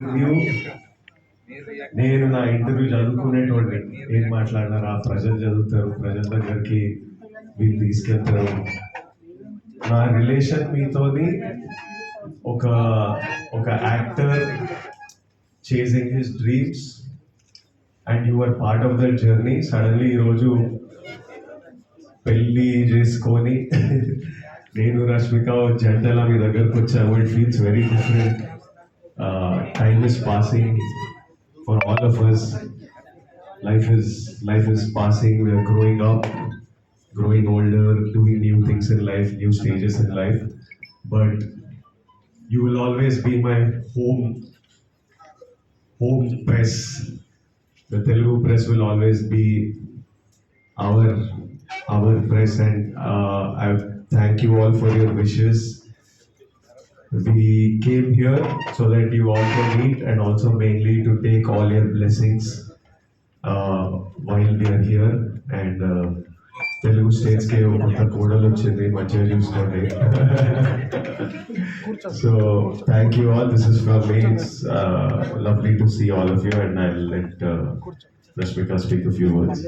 Interview నేను నా interview చదువుకునేటోడిని ఏం మాట్లాడినారు ఆ ప్రజలు చదువుతారు ప్రజల దగ్గరికి వీళ్ళు తీసుకెళ్తారు నా రిలేషన్ మీతోని ఒక ఒక actor chasing his dreams and you are part of that journey suddenly ఈరోజు పెళ్ళి చేసుకొని నేను రష్మిక జంటలా మీ దగ్గరకు వచ్చాము it feels very different time is passing for all of us. Life is passing. We are growing up, growing older, doing new things in life, new stages in life. But you will always be my home press. The Telugu press will always be our our press, and I thank you all for your wishes. We came here so that you all can meet and also mainly to take all your blessings while we are here. And Telugu states ke konta kodal ochindi manchiga chuskondi. So thank you all. This is from me. It's lovely to see all of you, and I'll let Rashmika speak a few words.